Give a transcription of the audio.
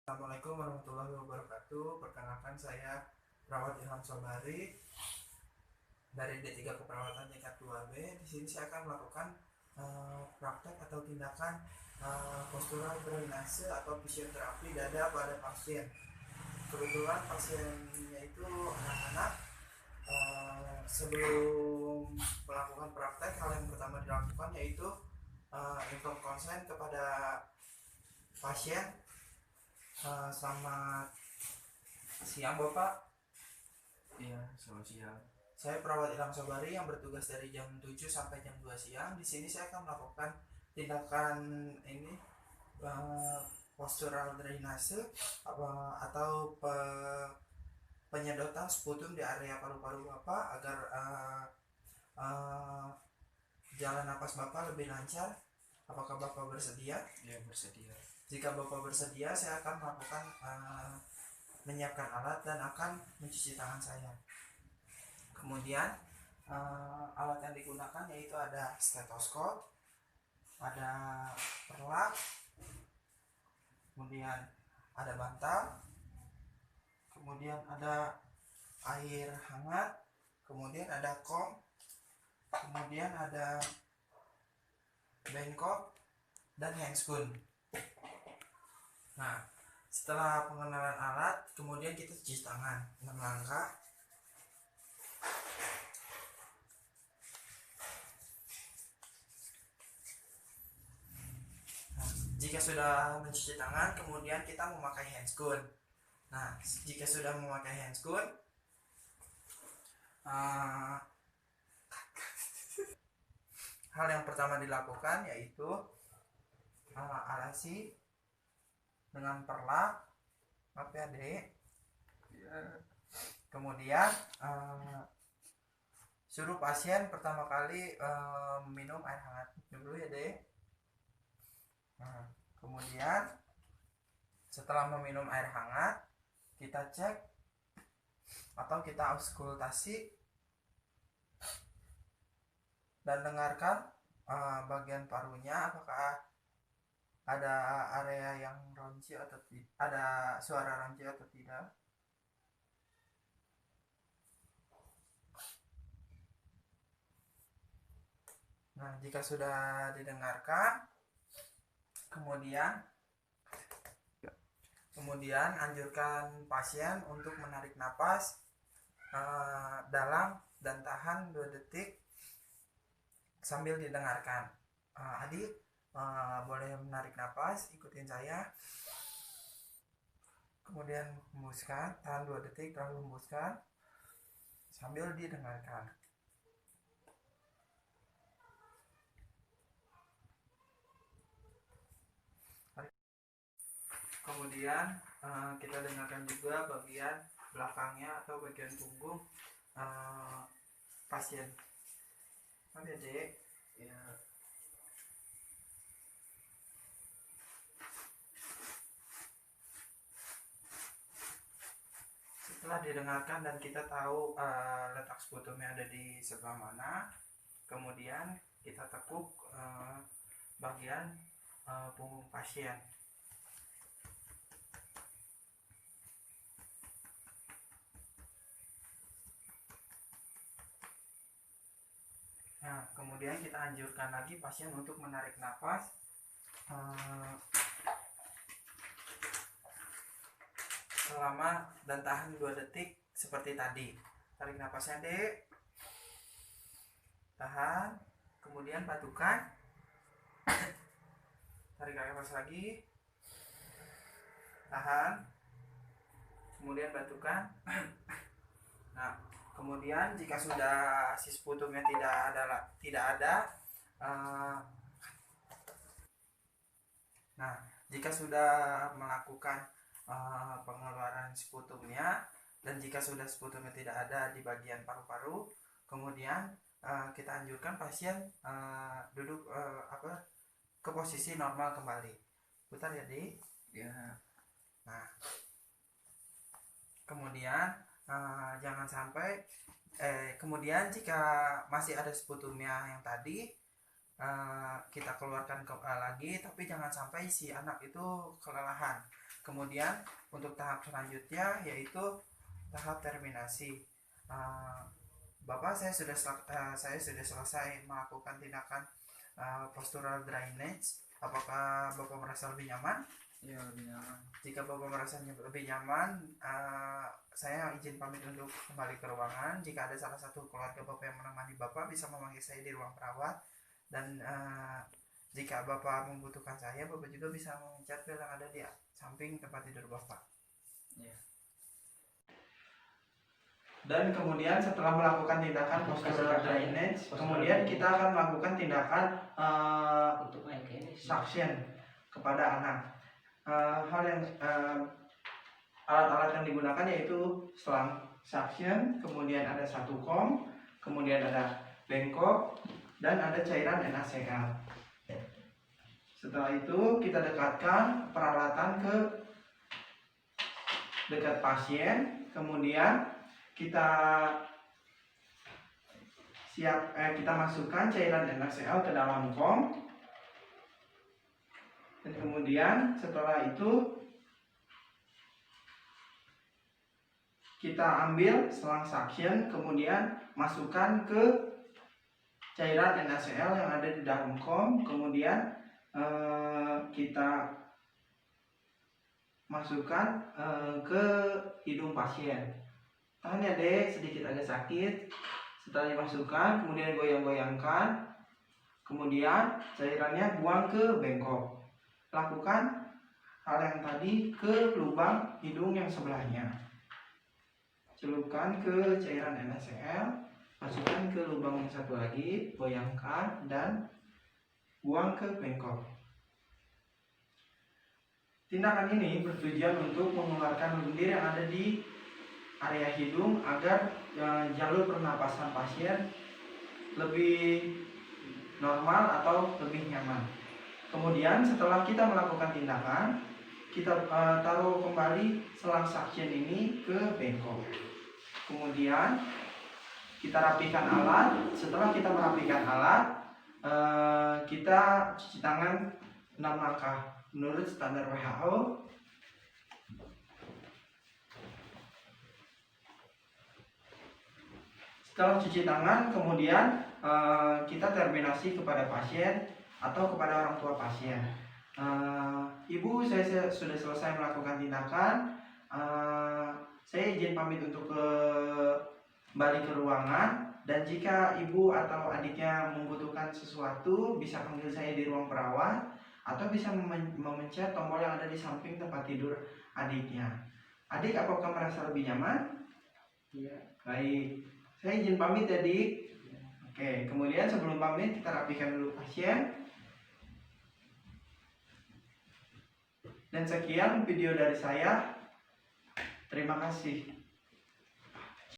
Assalamualaikum warahmatullahi wabarakatuh. Perkenalkan, saya Perawat Ilham Sobari dari D3 Keperawatan tingkat 2B. Di sini saya akan melakukan praktek atau tindakan postural drainase atau fisioterapi dada pada pasien. Kebetulan pasiennya itu anak-anak. Sebelum melakukan praktek, hal yang pertama dilakukan yaitu inform konsen kepada pasien. Selamat siang Bapak. Iya, selamat siang. Saya Perawat Ilham Sobari yang bertugas dari jam 7 sampai jam 2 siang. Di sini saya akan melakukan tindakan ini postural drainase atau penyedotan sputum di area paru-paru Bapak agar jalan napas Bapak lebih lancar. Apakah Bapak bersedia? Ya, bersedia. Jika Bapak bersedia, saya akan melakukan menyiapkan alat dan akan mencuci tangan saya. Kemudian alat yang digunakan yaitu ada stetoskop, ada perlak, kemudian ada bantal, kemudian ada air hangat, kemudian ada kom, kemudian ada bengkok dan handscoon. Nah, setelah pengenalan alat, kemudian kita cuci tangan 6 langkah. Nah, jika sudah mencuci tangan, kemudian kita memakai handscoon. Nah, jika sudah memakai handscoon, hal yang pertama dilakukan yaitu alasi dengan perlak, maaf ya Dek. Kemudian suruh pasien pertama kali minum air hangat dulu ya Dek. Kemudian setelah meminum air hangat, kita cek atau kita auskultasi dan dengarkan bagian parunya apakah ada area yang ronci atau ada suara ronci atau tidak. Nah, jika sudah didengarkan, kemudian anjurkan pasien untuk menarik napas dalam dan tahan 2 detik sambil didengarkan. Adik boleh menarik napas, ikutin saya. Kemudian hembuskan, tahan 2 detik, lalu hembuskan sambil didengarkan. Kemudian kita dengarkan juga bagian belakangnya atau bagian punggung pasien. Oke Dek. Ya. Setelah didengarkan dan kita tahu letak sputumnya ada di sebelah mana, kemudian kita tekuk bagian punggung pasien. Nah, kemudian kita anjurkan lagi pasien untuk menarik nafas selama dan tahan 2 detik seperti tadi. Tarik nafasnya Dek, tahan, kemudian batukan, tarik nafas lagi, tahan, kemudian batukan. Nah, kemudian jika sudah si sputumnya tidak ada, nah jika sudah melakukan pengeluaran sputumnya dan jika sudah sputumnya tidak ada di bagian paru-paru, kemudian kita anjurkan pasien duduk ke posisi normal kembali. Putar ya Di. Ya. Nah, kemudian jangan sampai kemudian jika masih ada sputumnya yang tadi, kita keluarkan lagi, tapi jangan sampai si anak itu kelelahan. Kemudian untuk tahap selanjutnya yaitu tahap terminasi. Bapak, saya sudah selesai melakukan tindakan postural drainage. Apakah Bapak merasa lebih nyaman? Ya, lebih nyaman. Jika Bapak merasa lebih nyaman, saya izin pamit untuk kembali ke ruangan. Jika ada salah satu keluarga Bapak yang menemani Bapak, bisa memanggil saya di ruang perawat. Dan jika Bapak membutuhkan saya, Bapak juga bisa memencet bel yang ada di samping tempat tidur Bapak. Ya. Dan kemudian setelah melakukan tindakan postural drainage, kemudian kita akan melakukan tindakan suction kepada anak. Alat-alat yang digunakan yaitu selang suction, kemudian ada satu kom, kemudian ada bengkok, dan ada cairan NaCl. Setelah itu kita dekatkan peralatan ke dekat pasien, kemudian kita masukkan cairan NaCl ke dalam kom, dan kemudian setelah itu kita ambil selang suction, kemudian masukkan ke cairan NaCl yang ada di dalam kom, kemudian kita masukkan ke hidung pasien. Tahan ya dek, sedikit agak sakit. Setelah dimasukkan, kemudian goyang-goyangkan, kemudian cairannya buang ke bengkok. Lakukan hal yang tadi ke lubang hidung yang sebelahnya. Celupkan ke cairan NaCl, masukkan ke lubang yang satu lagi, goyangkan dan buang ke bengkok. Tindakan ini bertujuan untuk mengeluarkan lendir yang ada di area hidung agar jalur pernapasan pasien lebih normal atau lebih nyaman. Kemudian setelah kita melakukan tindakan, kita taruh kembali selang suction ini ke bengkok. Kemudian kita rapikan alat. Setelah kita merapikan alat, kita cuci tangan 6 langkah menurut standar WHO. Setelah cuci tangan, kemudian kita terminasi kepada pasien atau kepada orang tua pasien. Ibu, saya sudah selesai melakukan tindakan. Saya izin pamit untuk kembali ke ruangan. Dan jika ibu atau adiknya membutuhkan sesuatu, bisa panggil saya di ruang perawat atau bisa memencet tombol yang ada di samping tempat tidur adiknya. Adik, apakah merasa lebih nyaman? Iya. Baik, saya izin pamit ya, Dik. Oke, kemudian sebelum pamit kita rapikan dulu pasien. Dan sekian video dari saya. Terima kasih.